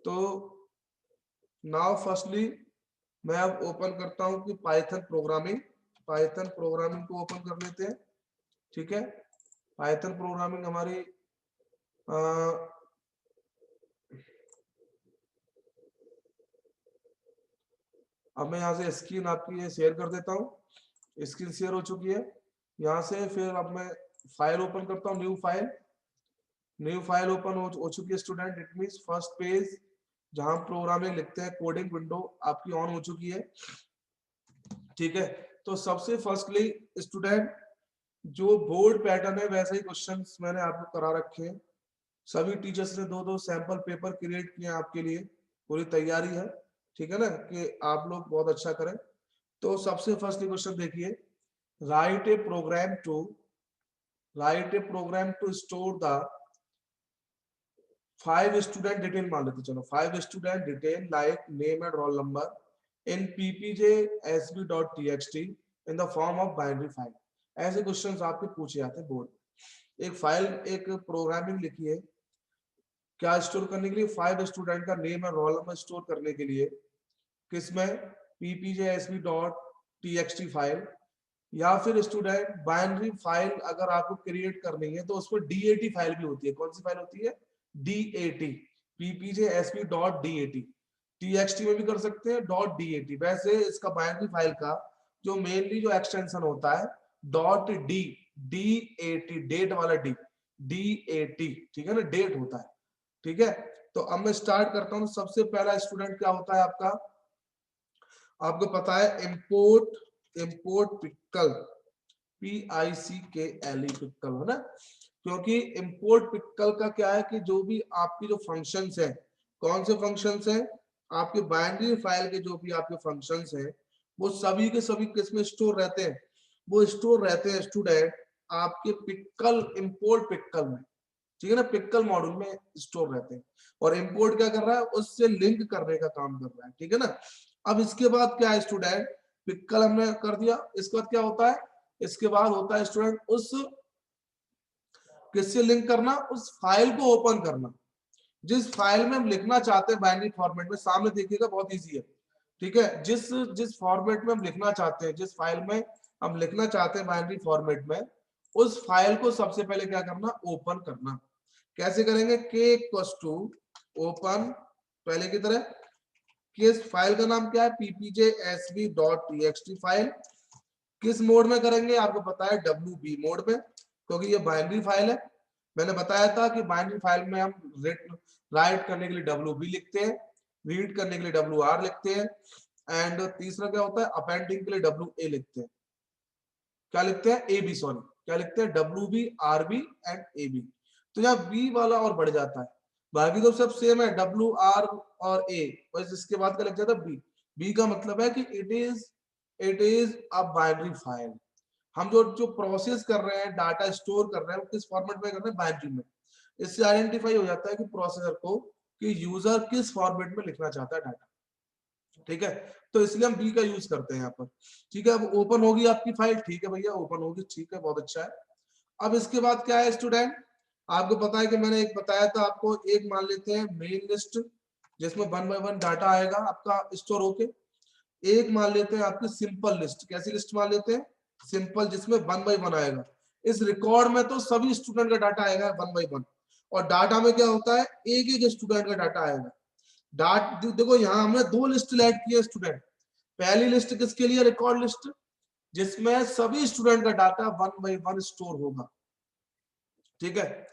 तो now firstly मैं अब ओपन करता हूं कि पाइथन प्रोग्रामिंग को ओपन कर लेते हैं। ठीक है, पाइथन प्रोग्रामिंग हमारी अब मैं यहाँ से स्क्रीन आपकी शेयर कर देता हूँ। स्क्रीन शेयर हो चुकी है। यहाँ से फिर अब मैं फाइल ओपन करता हूँ, न्यू फाइल ओपन हो चुकी है student. It means first page जहां प्रोग्रामिंग लिखते हैं, कोडिंग विंडो आपकी ऑन हो चुकी है। ठीक है, तो सबसे फर्स्टली स्टूडेंट जो बोर्ड पैटर्न है वैसे ही क्वेश्चंस मैंने आपको करा रखे हैं। सभी टीचर्स ने दो सैंपल पेपर क्रिएट किए हैं आपके लिए, पूरी तैयारी है। ठीक है ना, कि आप लोग बहुत अच्छा करें। तो सबसे फर्स्ट क्वेश्चन देखिए, write a program to store the 5 student detail मान लेते, चलो 5 student detail like name and roll number in ppjsb.txt in the form of binary file. ऐसे क्वेश्चंस आपके पूछे जाते हैं बोर्ड। एक फाइल, एक प्रोग्रामिंग लिखी है, क्या स्टोर करने के लिए? 5 स्टूडेंट का नेम और रोल नंबर स्टोर करने के लिए किसमें? ppjsb.txt फाइल, या फिर स्टूडेंट बाइनरी फाइल अगर आपको क्रिएट करनी है तो उसमें dat फाइल भी होती है। कौन सी फाइल होती है? dat, ppjsb.dat। txt में भी कर सकते हैं .dat। वैसे इसका बाइनरी फाइल का जो मेनली जो एक्सटेंशन होता है .d, dat, डेट वाला डी, dat। ठीक है ना, डेट होता है। ठीक है, तो अब मैं स्टार्ट करता हूं। सबसे पहला स्टूडेंट क्या होता है आपका? आपको पता है इंपोर्ट पिक्कल, PICKLE पिक्कल, है ना। क्योंकि इंपोर्ट पिक्कल का क्या है कि जो भी आपकी जो फंक्शंस है, कौन से फंक्शंस हैं? आपके बाइनरी फाइल के जो भी आपके फंक्शंस हैं वो सभी के सभी किसमें स्टोर रहते हैं? वो स्टोर रहते हैं स्टूडेंट आपके पिक्कल, इंपोर्ट पिक्कल में। ठीक है ना, पिक्कल मॉड्यूल में स्टोर रहते हैं। और इंपोर्ट क्या कर रहा है? उससे लिंक करने का काम कर रहा है। ठीक है ना। अब इसके बाद क्या है स्टूडेंट? पिक्कल हमने कर दिया, इसके बाद क्या होता है? इसके बाद होता है स्टूडेंट उस किससे लिंक करना? उस फाइल को ओपन करना जिस फाइल में हम लिखना चाहते हैं बाइनरी फॉर्मेट में। सामने देखिएगा, बहुत इजी है। ठीक है, जिस फॉर्मेट में हम लिखना चाहते हैं, जिस फाइल में हम लिखना चाहते हैं बाइनरी फॉर्मेट में, उस फाइल को सबसे पहले क्या करना? ओपन करना। कैसे करेंगे? k इक्वल्स टू ओपन, पहले की तरह। किस फाइल का नाम क्या है? ppjsb.txt file. किस मोड में करेंगे? आपको पता है WB मोड में, क्योंकि ये बाइनरी फाइल है। मैंने बताया था कि बाइनरी फाइल में हम राइट करने के लिए WB लिखते हैं, रीड करने के लिए WR लिखते हैं, एंड तीसरा क्या होता है? अपेंडिंग के लिए WA लिखते हैं। क्या लिखते हैं? AB, सॉरी, क्या लिखते हैं? WB, RB and AB। तो यहाँ B वाला और बढ़ जाता है, बाकी तो सब सेम है, WR और A, बस इसके बाद क्या लग जाता है? B का मतलब है कि it is a binary file. हम जो प्रोसेस कर रहे हैं, डाटा स्टोर कर रहे हैं, वो किस फॉर्मेट में कर रहे हैं? बाइनरी में। इससे आइडेंटिफाई हो जाता है कि प्रोसेसर को कि यूजर किस फॉर्मेट में लिखना चाहता है डाटा। ठीक है, तो इसलिए हम B का यूज करते हैं यहाँ पर। ठीक है, अब ओपन होगी आपकी फाइल। ठीक है भैया, ओपन होगी, ठीक है, बहुत अच्छा है। अब इसके बाद क्या है स्टूडेंट? आपको पता है कि मैंने एक बताया था आपको, एक मान लेते हैं मेन लिस्ट जिसमें 1 बाय 1 डाटा आएगा आपका स्टोर होके। एक मान लेते हैं आपकी सिंपल लिस्ट। कैसी लिस्ट मान लेते हैं? सिंपल, जिसमें 1 बाय 1 आएगा। इस रिकॉर्ड में तो सभी स्टूडेंट का डाटा आएगा 1 बाय 1, और डाटा में क्या होता है? एक एक स्टूडेंट का डाटा आएगा। देखो यहाँ हमने 2 लिस्ट ऐड की है स्टूडेंट। पहली लिस्ट किसके लिए? रिकॉर्ड लिस्ट, जिसमें सभी स्टूडेंट का डाटा 1 बाय 1 स्टोर होगा। ठीक है,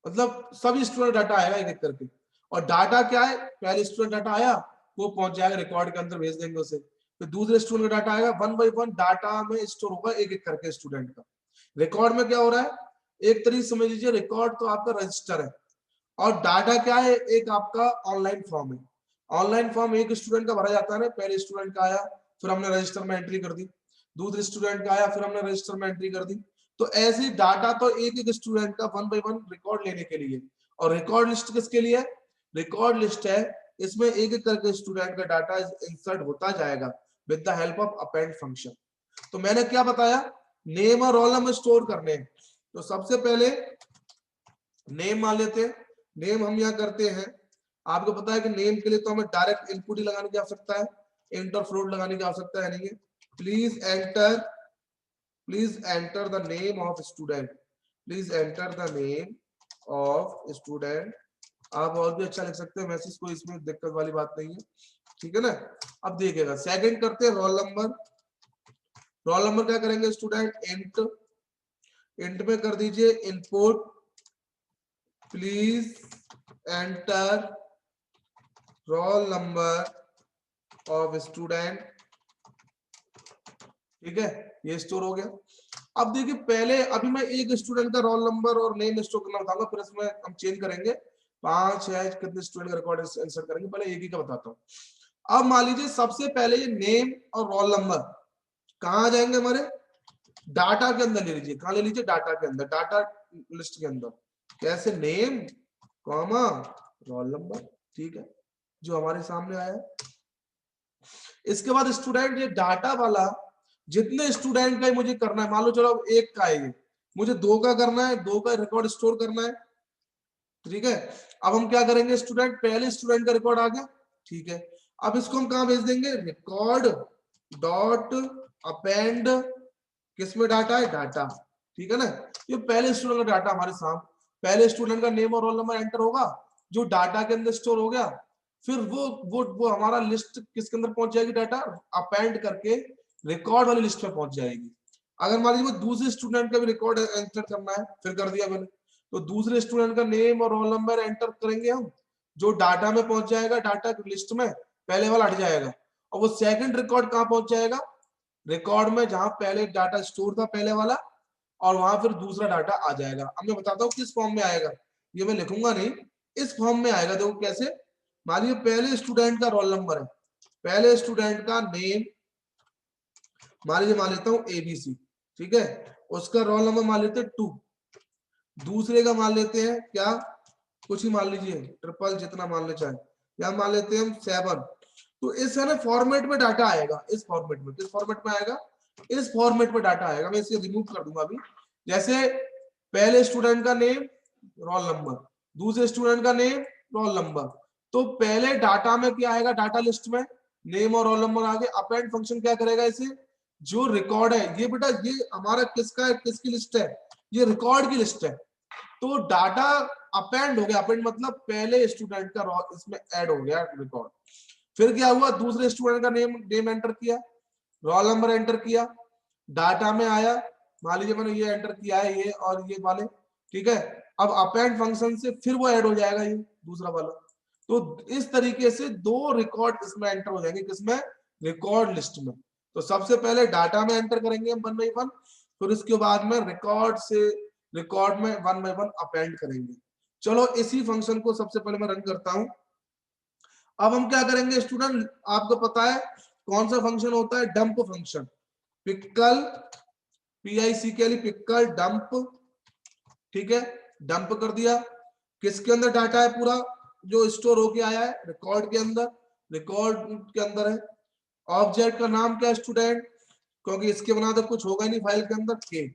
मतलब सभी स्टूडेंट डाटा आएगा एक एक करके। और डाटा क्या है? पहले स्टूडेंट डाटा आया, वो पहुंच जाएगा रिकॉर्ड के अंदर, भेज देंगे उसे। फिर दूसरे स्टूडेंट का डाटा आएगा, 1 बाय 1 डाटा में स्टोर होगा एक एक करके स्टूडेंट का। रिकॉर्ड में क्या हो रहा है? एक तरीके समझ लीजिए, रिकॉर्ड तो आपका रजिस्टर है, और डाटा क्या है? एक आपका ऑनलाइन फॉर्म है। ऑनलाइन फॉर्म एक स्टूडेंट का भरा जाता है ना, पहले स्टूडेंट का आया, फिर हमने रजिस्टर में एंट्री कर दी। दूसरे स्टूडेंट का आया, फिर हमने रजिस्टर में एंट्री कर दी। तो ऐसे डाटा तो एक एक स्टूडेंट का 1 बाय 1 रिकॉर्ड लेने के लिए। और रिकॉर्ड लिस्ट किसके लिए? रिकॉर्ड लिस्ट है, इसमें एक एक करके स्टूडेंट का डाटा इंसर्ट होता जाएगा with the help of append function. तो मैंने क्या बताया? नेम और रोल नंबर स्टोर करने हैं। तो सबसे पहले नेम मान लेते हैं। नेम हम यहाँ करते हैं आपको पता है कि नेम के लिए तो हमें डायरेक्ट इनपुट ही लगाने की आवश्यकता है, इंटर फ्लोट लगाने की आवश्यकता है नहीं है। Please enter the name of student, please enter the name of student. आप और भी अच्छा लिख सकते हैं मैसेज, कोई इसमें दिक्कत वाली बात नहीं है, ठीक है ना। अब देखिएगा सेकंड करते हैं रोल नंबर। रोल नंबर क्या करेंगे स्टूडेंट, इंट में कर दीजिए input please enter roll number of student, ठीक है, ये स्टोर हो गया। अब देखिए पहले अभी मैं एक स्टूडेंट का रोल नंबर और नेम स्टोर करना बताऊंगा, फिर इसमें हम चेंज करेंगे 5 है कितने स्टूडेंट का रिकॉर्ड इंसर्ट करेंगे, पहले एक ही का बताता हूँ। अब मान लीजिए सबसे पहले ये नेम और रोल नंबर कहाँ आ जाएंगे हमारे डाटा के अंदर, ले लीजिए कहाँ ले लीजिए डाटा के अंदर, डाटा लिस्ट के अंदर, कैसे नेम कॉमा रोल नंबर, ठीक है, जो हमारे सामने आया। इसके बाद स्टूडेंट ये डाटा वाला जितने स्टूडेंट का मुझे करना है, मान लो चलो एक का है, मुझे 2 का करना है, 2 का रिकॉर्ड स्टोर करना है, ठीक है। अब हम क्या करेंगे स्टूडेंट, पहले स्टूडेंट का रिकॉर्ड आ गया, ठीक है, अब इसको हम कहां भेज देंगे, रिकॉर्ड डॉट अपेंड, किसमें डाटा है, डाटा, ठीक है ना। ये पहले स्टूडेंट का डाटा हमारे सामने, पहले स्टूडेंट का नेम और रोल नंबर एंटर होगा जो डाटा के अंदर स्टोर हो गया, फिर वो हमारा लिस्ट किसके अंदर पहुंच जाएगी, डाटा अपेंड करके रिकॉर्ड वाली लिस्ट में पहुंच जाएगी। अगर मान लीजिए दूसरे स्टूडेंट का भी रिकॉर्ड एंटर करना है, फिर कर दिया मैंने, तो दूसरे स्टूडेंट का नेम और रोल नंबर एंटर करेंगे हम, जो डाटा में पहुंच जाएगा, डाटा लिस्ट में पहले वाला हट जाएगा, और वो सेकंड रिकॉर्ड कहां पहुंच जाएगा, रिकॉर्ड में जहां पहले डाटा स्टोर था पहले वाला, और वहां फिर दूसरा डाटा आ जाएगा। अब मैं बताता हूँ किस फॉर्म में आएगा, ये मैं लिखूंगा नहीं, इस फॉर्म में आएगा। देखो कैसे, मान लीजिए पहले स्टूडेंट का रोल नंबर है, पहले स्टूडेंट का नेम मान लेता हूँ एबीसी, ठीक है, उसका रोल नंबर मान लेते हैं 2, दूसरे का मान लेते हैं क्या, कुछ ही मान लीजिए ट्रिपल जितना मान ले चाहे, या मान लेते हैं हम 7। तो इस है ना फॉर्मेट में डाटा आएगा, इस फॉर्मेट में, किस फॉर्मेट में आएगा, इस फॉर्मेट में डाटा आएगा। मैं इसे रिमूव कर दूंगा अभी, जैसे पहले स्टूडेंट का नेम रोल नंबर, दूसरे स्टूडेंट का नेम रोल नंबर, तो पहले डाटा में क्या आएगा, डाटा लिस्ट में नेम और रोल नंबर आगे, अपेंड फंक्शन क्या करेगा, इसे जो रिकॉर्ड है, ये बेटा ये हमारा किसका है, किसकी लिस्ट है, ये रिकॉर्ड की लिस्ट है, तो डाटा अपेंड हो गया, अपेंड मतलब पहले स्टूडेंट का इसमें ऐड हो गया रिकॉर्ड। फिर क्या हुआ, दूसरे स्टूडेंट का नेम एंटर किया, रोल नंबर एंटर किया, डाटा में आया, मान लीजिए मैंने ये एंटर किया है, ये और ये वाले, ठीक है। अब अपेंड फंक्शन से फिर वो ऐड हो जाएगा ये दूसरा वाला, तो इस तरीके से 2 रिकॉर्ड इसमें एंटर हो जाएंगे, किसमें, रिकॉर्ड लिस्ट में। तो सबसे पहले डाटा में एंटर करेंगे हम 1 बाय 1, फिर उसके बाद में रिकॉर्ड से रिकॉर्ड में 1 बाय 1 अपेंड करेंगे। चलो इसी फंक्शन को सबसे पहले मैं रन करता हूं। अब हम क्या करेंगे स्टूडेंट, आपको पता है कौन सा फंक्शन होता है, dump function, pickle PICKL pickle dump, ठीक है, डंप कर दिया, किसके अंदर डाटा है पूरा जो स्टोर होके आया है, रिकॉर्ड के अंदर, रिकॉर्ड के अंदर है। ऑब्जेक्ट का नाम क्या है स्टूडेंट, क्योंकि इसके बना तो कुछ होगा नहीं फाइल के अंदर, के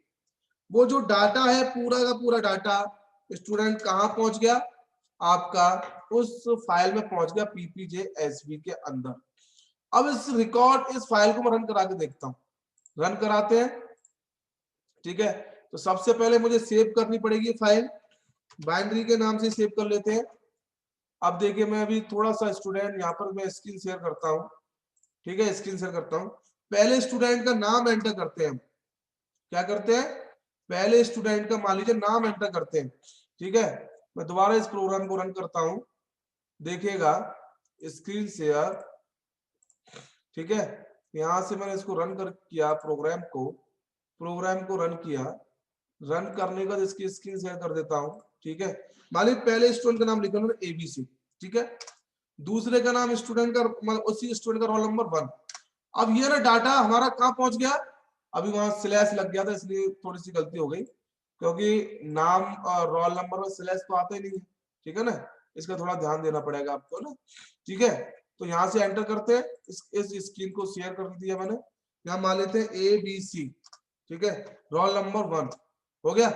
वो जो डाटा है पूरा का पूरा डाटा स्टूडेंट कहां पहुंच गया, आपका उस फाइल में पहुंच गया PPJSB के अंदर। अब इस रिकॉर्ड, इस फाइल को मैं रन करा के देखता हूं, रन कराते हैं, ठीक है। तो सबसे पहले मुझे सेव करनी पड़ेगी फाइल, बाइनरी के नाम से सेव कर लेते हैं। अब देखिए मैं अभी थोड़ा सा स्टूडेंट यहाँ पर मैं स्क्रीन शेयर करता हूँ, ठीक है, स्क्रीन शेयर करता हूँ। पहले स्टूडेंट का नाम एंटर करते हैं हम, क्या करते हैं, पहले स्टूडेंट का मान लीजिए नाम एंटर करते हैं, ठीक है। मैं दोबारा इस प्रोग्राम को रन करता हूं, देखिएगा स्क्रीन शेयर, ठीक है। यहां से मैंने इसको रन कर किया, प्रोग्राम को रन किया, रन करने का इसकी स्क्रीन शेयर कर देता हूं, ठीक है। मान लीजिए पहले स्टूडेंट का नाम लिखा मैंने ABC, ठीक है, दूसरे का नाम स्टूडेंट का मतलब उसी स्टूडेंट का रोल नंबर 1। अब ये ना डाटा हमारा कहां पहुंच गया, अभी वहां स्लैश लग गया था इसलिए थोड़ी सी गलती हो गई, क्योंकि नाम और रोल नंबर में स्लैश तो आता ही नहीं है, ठीक है ना, इसका थोड़ा ध्यान देना पड़ेगा आपको ना, ठीक है। तो यहाँ से एंटर करते हैं, इस स्क्रीन को शेयर कर दिया मैंने, यहाँ मान लेते हैं ABC, ठीक है, रोल नंबर 1 हो गया।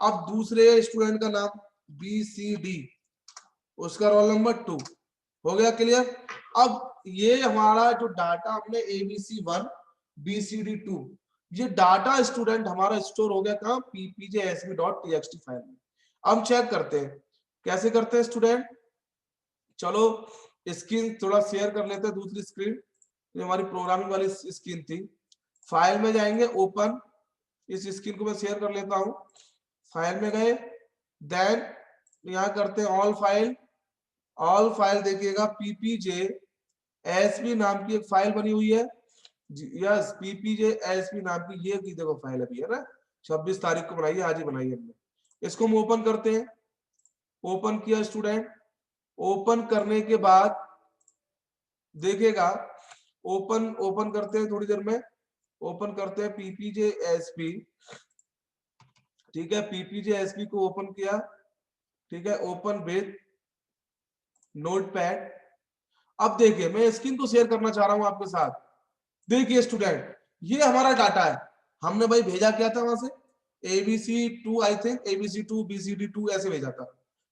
अब दूसरे स्टूडेंट का नाम BCD, उसका रोल नंबर 2, हो गया क्लियर। अब ये हमारा जो डाटा हमने ABC1 BCD2 ये डाटा स्टूडेंट हमारा स्टोर हो गया कहाँ ppjasb.txt फाइल में। अब चेक करते हैं कैसे करते हैं स्टूडेंट। चलो स्क्रीन थोड़ा शेयर कर लेते हैं, दूसरी स्क्रीन ये हमारी प्रोग्रामिंग वाली स्क्रीन थी। फाइल में जाएंगे ओपन, इस स्क्रीन को मैं शेयर कर लेता हूं। फाइल में गए, देन यहाँ करते हैं ऑल फाइल। ऑल फाइल देखिएगा ppjasb नाम की एक फाइल बनी हुई है। यस ppjasb नाम की ये की देखो फाइल अभी है ना, 26 तारीख को बनाई है, आज ही बनाई है हमने। इसको हम ओपन करते हैं। ओपन किया स्टूडेंट, ओपन करने के बाद देखिएगा ओपन करते हैं थोड़ी देर में। ओपन करते हैं ppjasb, ठीक है ppjasb को ओपन किया, ठीक है ओपन विद नोटपैड। अब देखिए मैं स्क्रीन को शेयर करना चाह रहा हूं आपके साथ। देखिए स्टूडेंट ये हमारा डाटा है, हमने भाई भेजा क्या था वहां से ABC2 I think ABC2 BCD2 ऐसे भेजा था,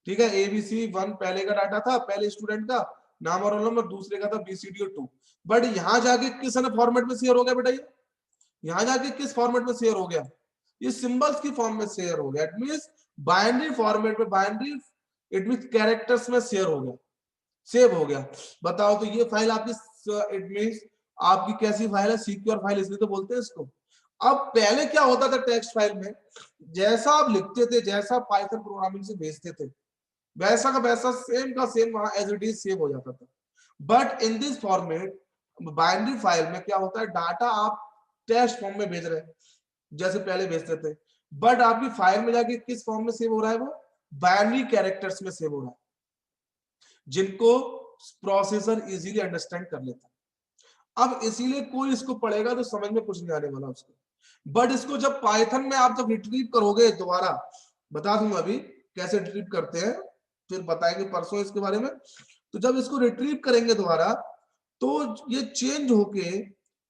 ठीक है। ABC1 पहले का डाटा था, पहले स्टूडेंट का नाम और रोल नंबर, दूसरे का था BCD2। बट यहाँ जाके किस फॉर्मेट में शेयर हो गया बेटा, ये यहाँ जाके किस फॉर्मेट में शेयर हो गया, ये सिंबल्स की फॉर्म में शेयर हो गया। इट मींस बाइनरी फॉर्मेट में, बाइनरी इट मींस कैरेक्टर्स में शेयर हो गया, सेव हो गया। बताओ तो ये फाइल आपकी इट मींस आपकी कैसी फाइल है, सिक्योर फाइल इसलिए तो बोलते हैं इसको। अब पहले क्या होता था टेक्स्ट फाइल में, जैसा आप लिखते थे, जैसा पाइथन प्रोग्रामिंग से भेजते थे, वैसा का वैसा सेम का सेम वहां एज इट इज सेव हो जाता था। But in this format binary file में क्या होता है, डाटा आप टेक्स्ट फॉर्म में भेज रहे हैं जैसे पहले भेजते थे, बट आपकी फाइल में जाके किस फॉर्म में सेव हो रहा है, वो बाइनरी कैरेक्टर्स में सेव हो रहा है, जिनको प्रोसेसर इजीली अंडरस्टैंड कर लेता है। अब इसीलिए कोई इसको पढ़ेगा तो समझ में कुछ नहीं आने वाला उसको। बट इसको जब पाइथन में आप जब रिट्रीव करोगे, दोबारा बता दूंगा अभी कैसे रिट्रीव करते हैं, फिर बताएंगे परसों इसके बारे में। तो जब इसको रिट्रीव करेंगे दोबारा, तो ये चेंज होके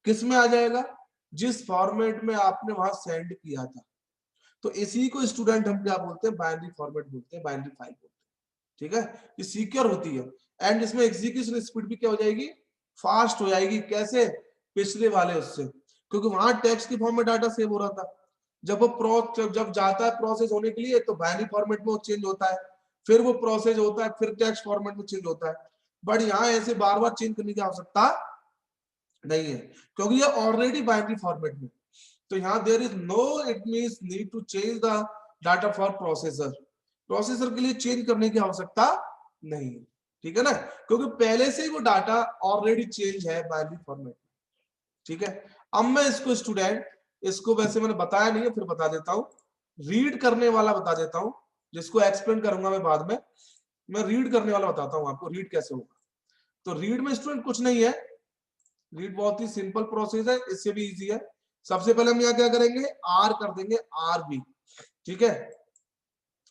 किस में आ जाएगा, जिस फॉर्मेट में आपने वहां सेंड किया था। तो इसी को स्टूडेंट हम क्या बोलते हैं, बाइनरी फॉर्मेट बोलते हैं, बाइनरी फाइल बोलते हैं, ठीक है। ये सिक्योर होती है एंड इसमें एग्जीक्यूशन स्पीड भी क्या हो जाएगी, फास्ट हो जाएगी। कैसे, पिछले वाले उससे, क्योंकि वहां टेक्स्ट की फॉर्म में डाटा सेव हो रहा था। जब वो जब जाता है प्रोसेस होने के लिए, तो बाइनरी फॉर्मेट में वो चेंज होता है, फिर वो प्रोसेस होता है, फिर टेक्स्ट फॉर्मेट में चेंज होता है। बट यहाँ ऐसे बार बार चेंज करने की आवश्यकता नहीं है, क्योंकि ये ऑलरेडी बाइनरी फॉर्मेट में। तो यहाँ there is no it means need to change the data for processor. Processor के लिए चेंज करने की आवश्यकता नहीं है, ठीक है ना, क्योंकि पहले से ही वो डाटा ऑलरेडी चेंज है बाइनरी फॉर्मेट, ठीक है। अब मैं इसको स्टूडेंट, इसको वैसे मैंने बताया नहीं है, फिर बता देता हूँ, रीड करने वाला बता देता हूँ, जिसको एक्सप्लेन करूंगा मैं बाद में। मैं रीड करने वाला बताता हूँ आपको, रीड कैसे होगा। तो रीड में स्टूडेंट कुछ नहीं है, रीड बहुत ही सिंपल प्रोसेस है, इससे भी इजी है। सबसे पहले हम यहाँ क्या करेंगे, आर कर देंगे, RB, ठीक है।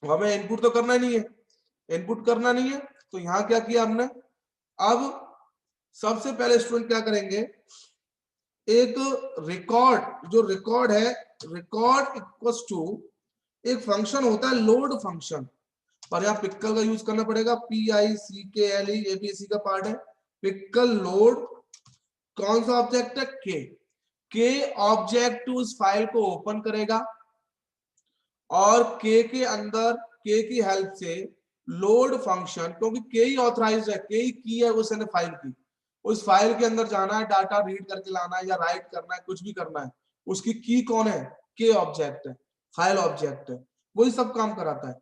हमें इनपुट तो करना नहीं है, इनपुट करना नहीं है, तो यहाँ क्या किया हमने। अब सबसे पहले स्टूडेंट क्या करेंगे, एक रिकॉर्ड, जो रिकॉर्ड है, रिकॉर्ड इक्वल्स टू एक फंक्शन होता है लोड फंक्शन, पर यहाँ पिक्कल का यूज करना पड़ेगा, PICKLE ABC का पार्ट है। पिक्कल लोड कौन सा ऑब्जेक्ट है, के ऑब्जेक्ट उस फाइल को ओपन करेगा और के अंदर के की हेल्प से लोड फंक्शन, क्योंकि के ही ऑथराइज्ड है, के ही की है उसने फाइल की, उस फाइल के अंदर जाना है, डाटा रीड करके लाना है या राइट करना है, कुछ भी करना है, उसकी की कौन है, के ऑब्जेक्ट है, फाइल ऑब्जेक्ट है, वही सब काम कराता है।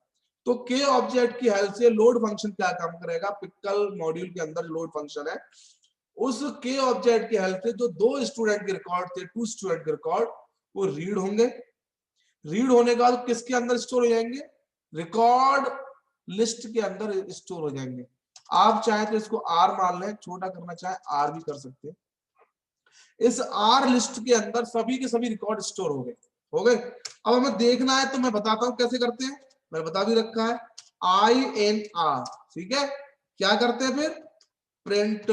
तो के ऑब्जेक्ट की हेल्प से लोड फंक्शन क्या काम करेगा, पिक्कल मॉड्यूल के अंदर लोड फंक्शन है, उस के ऑब्जेक्ट की हेल्प से जो दो स्टूडेंट के रिकॉर्ड थे, 2 स्टूडेंट के रिकॉर्ड, वो रीड होंगे। रीड होने के बाद किसके अंदर स्टोर हो जाएंगे, रिकॉर्ड लिस्ट के अंदर स्टोर हो जाएंगे। आप चाहे तो इसको आर मान लें, छोटा करना चाहे आर भी कर सकते हैं। इस आर लिस्ट के अंदर सभी के सभी रिकॉर्ड स्टोर हो गए, हो गए। अब हमें देखना है तो मैं बताता हूं कैसे करते हैं, मैंने बता भी रखा है, INR, ठीक है। क्या करते हैं फिर, प्रिंट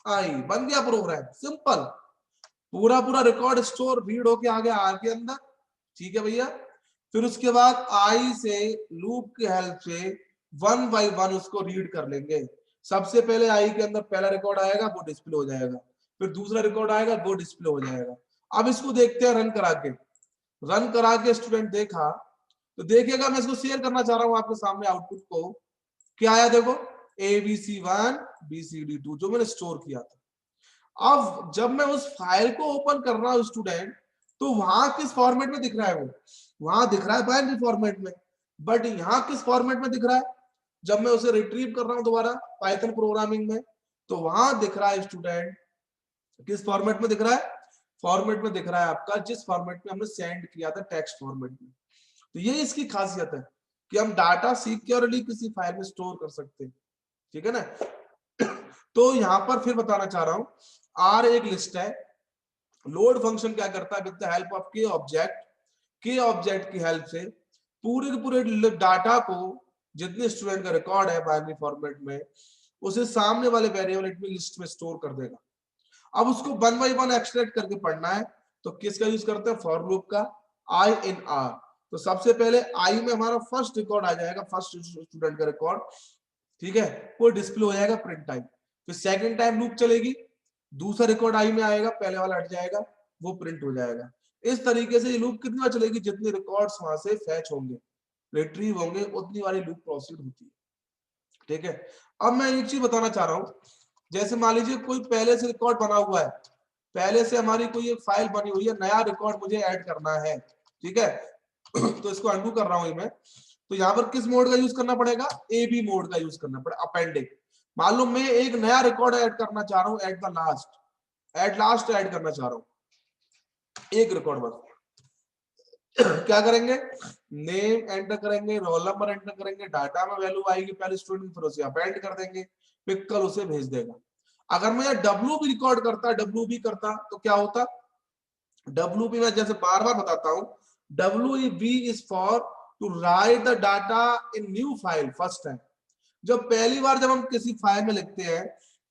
आई, बन गया प्रोग्राम, सिंपल। पूरा पूरा रिकॉर्ड स्टोर रीड होके आ गया आर के अंदर, ठीक है भैया। फिर उसके बाद आई से लूप की हेल्प से 1 बाय 1 उसको रीड कर लेंगे। सबसे पहले आई के अंदर पहला रिकॉर्ड आएगा, वो डिस्प्ले हो जाएगा, फिर दूसरा रिकॉर्ड आएगा, वो डिस्प्ले हो जाएगा। अब इसको देखते हैं रन करा के। रन करा के स्टूडेंट देखा तो देखिएगा, मैं इसको शेयर करना चाह रहा हूं आपके सामने आउटपुट को। क्या आया देखो, ABC1 BCD2 जो मैंने स्टोर किया था। अब जब मैं उस फाइल को ओपन कर रहा हूं स्टूडेंट, तो वहां किस फॉर्मेट में दिख रहा है, वो वहां दिख रहा है बाइनरी फॉर्मेट में, बट यहां किस फॉर्मेट में दिख रहा है, जब मैं उसे रिट्रीव कर रहा हूं दोबारा पाइथन प्रोग्रामिंग में, तो वहां दिख रहा है स्टूडेंट, किस फॉर्मेट में दिख रहा है, फॉर्मेट में दिख रहा है आपका जिस फॉर्मेट में हमने सेंड किया था, टेक्स्ट फॉर्मेट में। तो ये इसकी खासियत है कि हम डाटा सिक्योरली किसी फाइल में स्टोर कर सकते हैं, ठीक है ना। तो यहां पर फिर बताना चाह रहा हूं, आर एक लिस्ट है, लोड फंक्शन क्या करता है, विद द हेल्प ऑफ के ऑब्जेक्ट, के ऑब्जेक्ट की हेल्प से पूरे के पूरे डाटा को, जितने स्टूडेंट का रिकॉर्ड है बाइनरी फॉर्मेट में, उसे सामने वाले वेरिएबल में लिस्ट में स्टोर कर देगा। अब उसको वन बाई वन एक्सट्रैक्ट करके पढ़ना है, तो किसका यूज करते हैं, फॉर लूप का, आई इन आर। तो सबसे पहले आई में हमारा फर्स्ट रिकॉर्ड आ जाएगा, फर्स्ट स्टूडेंट का रिकॉर्ड, ठीक है, वो डिस्प्ले हो जाएगा प्रिंट टाइम। फिर सेकंड टाइम लूप चलेगी, दूसरा रिकॉर्ड आई में आएगा, पहले वाला हट जाएगा, वो प्रिंट हो जाएगा। इस तरीके से ये लूप कितनी बार चलेगी, जितने रिकॉर्ड्स वहां से फैच होंगे, रिट्रीव होंगे, उतनी बारी लूप प्रोसीड होती है, ठीक है। अब मैं एक चीज बताना चाह रहा हूं, जैसे मान लीजिए कोई पहले से रिकॉर्ड बना हुआ है, पहले से हमारी कोई एक फाइल बनी हुई है, नया रिकॉर्ड मुझे ऐड करना है, ठीक है। तो इसको अंडू कर रहा हूं मैं, तो यहाँ पर किस मोड का यूज करना पड़ेगा, AB मोड का यूज करना पड़ेगा, अपेंडिंग। मान लो मैं एक नया रिकॉर्ड ऐड करना चाह रहा हूँ, at the last, at last add करना चाह रहा हूँ एक रिकॉर्ड बस। क्या करेंगे, नेम एंटर करेंगे, रोल नंबर एंटर करेंगे, डाटा में वैल्यू आएगी पहले स्टूडेंट, फिर उसे अपेंड कर देंगे, पिक्कल उसे भेज देगा। अगर मैं WB रिकॉर्ड करता, WB करता, तो क्या होता, WB में जैसे बार बार बताता हूं, WB is for to write the data in new file first time. जब पहली बार जब हम किसी फाइल में लिखते हैं,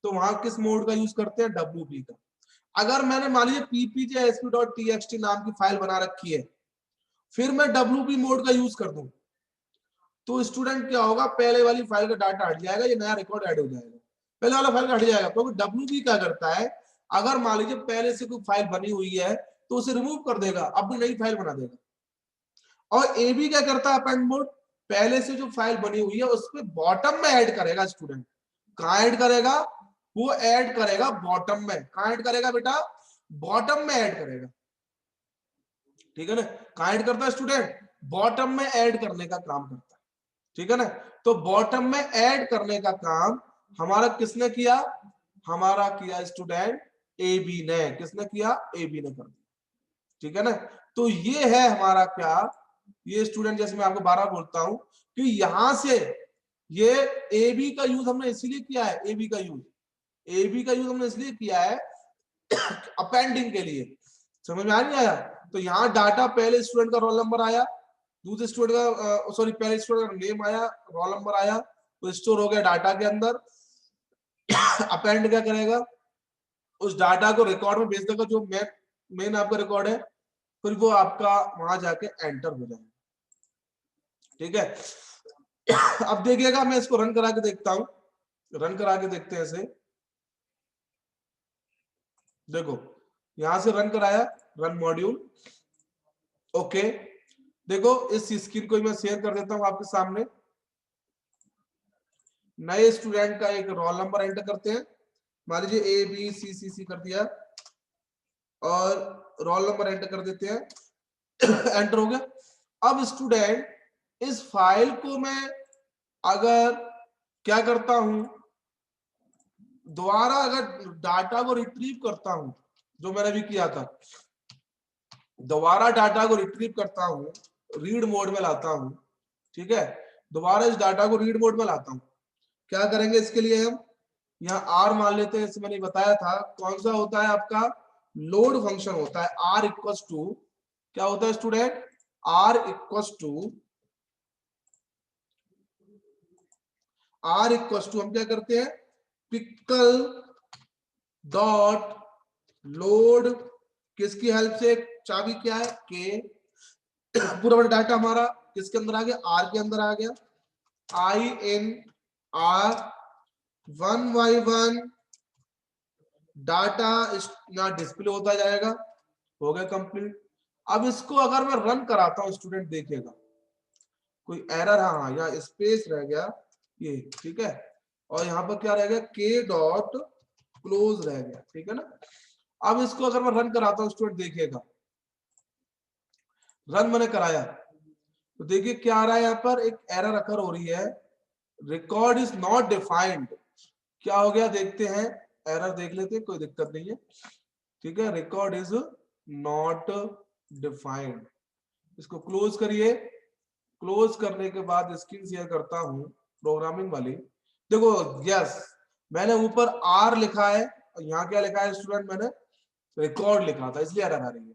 तो वहां किस मोड का यूज करते हैं, WB का। अगर मैंने मान लीजिए ppjasp.txt नाम की फाइल बना रखी है, फिर मैं WB मोड का यूज कर दूं, तो स्टूडेंट क्या होगा, पहले वाली फाइल का डाटा हट जाएगा, ये नया रिकॉर्ड ऐड हो जाएगा, पहले वाला फाइल हट जाएगा। क्योंकि WB क्या करता है, अगर मान लीजिए पहले से कोई फाइल बनी हुई है, तो उसे रिमूव कर देगा, अब भी नई फाइल बना देगा। और AB क्या करता है, अपेंड मोड, पहले से जो फाइल बनी हुई है उसमें बॉटम में ऐड करेगा स्टूडेंट। कहां ऐड करेगा, वो ऐड करेगा बॉटम में। कहां ऐड करेगा बेटा, बॉटम में ऐड करेगा, ठीक है ना। कहां ऐड करता है स्टूडेंट, बॉटम में ऐड करने का काम करता है, ठीक है ना। तो बॉटम में ऐड करने का काम हमारा किसने किया, हमारा किया स्टूडेंट AB ने। किसने किया, AB ने कर दिया, ठीक है ना। तो ये है हमारा क्या, ये स्टूडेंट, जैसे मैं आपको बार बार बोलता हूं कि यहां से ये AB का यूज हमने इसलिए किया है, AB का यूज हमने इसलिए किया है अपेंडिंग के लिए। समझ में आ नहीं आया, तो यहाँ डाटा पहले स्टूडेंट का रोल नंबर आया, दूसरे स्टूडेंट का सॉरी पहले स्टूडेंट का नेम आया, रोल नंबर आया, तो स्टोर हो गया डाटा के अंदर। अपेंड क्या करेगा, उस डाटा को रिकॉर्ड में भेज देगा, जो मेन आपका रिकॉर्ड है, फिर वो आपका वहां जाके एंटर हो जाएगा, ठीक है। अब देखिएगा, मैं इसको रन करा के देखता हूं, रन करा के देखते हैं इसे। देखो यहां से रन कराया, रन मॉड्यूल, ओके। देखो इस स्क्रीन को मैं शेयर कर देता हूं आपके सामने। नए स्टूडेंट का एक रोल नंबर एंटर करते हैं, मान लीजिए ABCCC कर दिया, और रोल नंबर एंटर कर देते हैं, एंटर हो गया। अब स्टूडेंट इस फाइल को मैं अगर क्या करता हूं, दोबारा अगर डाटा को रिट्रीव करता हूं, जो मैंने भी किया था, दोबारा डाटा को रिट्रीव करता हूं, रीड मोड में लाता हूं, ठीक है, दोबारा इस डाटा को रीड मोड में लाता हूं। क्या करेंगे इसके लिए, हम यहाँ R मान लेते हैं, जैसे मैंने बताया था, कौन सा होता है आपका, लोड फंक्शन होता है। R इक्वल्स टू क्या होता है स्टूडेंट, R इक्वल्स टू हम क्या करते हैं, पिकल डॉट लोड, किसकी हेल्प से, चाबी क्या है, के, पूरा डाटा हमारा किसके अंदर आ गया, R के अंदर आ गया, INR one by one data यहाँ डिस्प्ले होता जाएगा। हो गया कंप्लीट। अब इसको अगर मैं रन कराता हूं, स्टूडेंट देखिएगा कोई एरर, हाँ यहाँ स्पेस रह गया ये, ठीक है, और यहाँ पर क्या रह गया, के डॉट क्लोज रह गया, ठीक है ना। अब इसको अगर मैं रन कराता हूं, स्टूडेंट देखिएगा, रन मैंने कराया तो देखिए क्या आ रहा है, यहाँ पर एक एरर अकर हो रही है, रिकॉर्ड इज नॉट डिफाइंड। क्या हो गया देखते हैं, एरर देख लेते हैं, कोई दिक्कत नहीं है, ठीक है, रिकॉर्ड इज नॉट डिफाइंड। इसको क्लोज करिए। क्लोज करने के बाद स्क्रीन शेयर करता हूं प्रोग्रामिंग वाली। देखो यस, मैंने ऊपर आर लिखा है और यहाँ क्या लिखा है स्टूडेंट, मैंने रिकॉर्ड लिखा था, इसलिए एरर आ रही है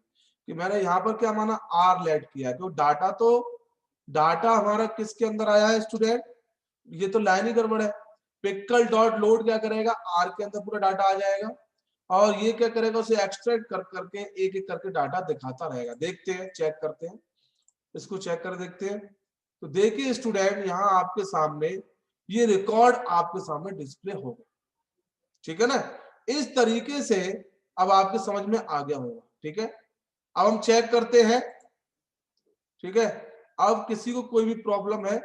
कि मैंने यहाँ पर क्या माना, आर लेट किया, तो डाटा, तो डाटा हमारा किसके अंदर आया है स्टूडेंट, ये तो लाइन ही गड़बड़ है। पिकल डॉट लोड क्या करेगा, आर के अंदर पूरा डाटा आ जाएगा, और ये क्या करेगा, उसे एक्सट्रैक्ट कर करके एक एक करके डाटा दिखाता रहेगा। देखते हैं, चेक करते हैं, इसको चेक कर देखते हैं। तो देखिए स्टूडेंट, यहाँ आपके सामने ये रिकॉर्ड आपके सामने डिस्प्ले होगा, ठीक है ना। इस तरीके से अब आपके समझ में आ गया होगा, ठीक है। अब हम चेक करते हैं, ठीक है। अब किसी को कोई भी प्रॉब्लम है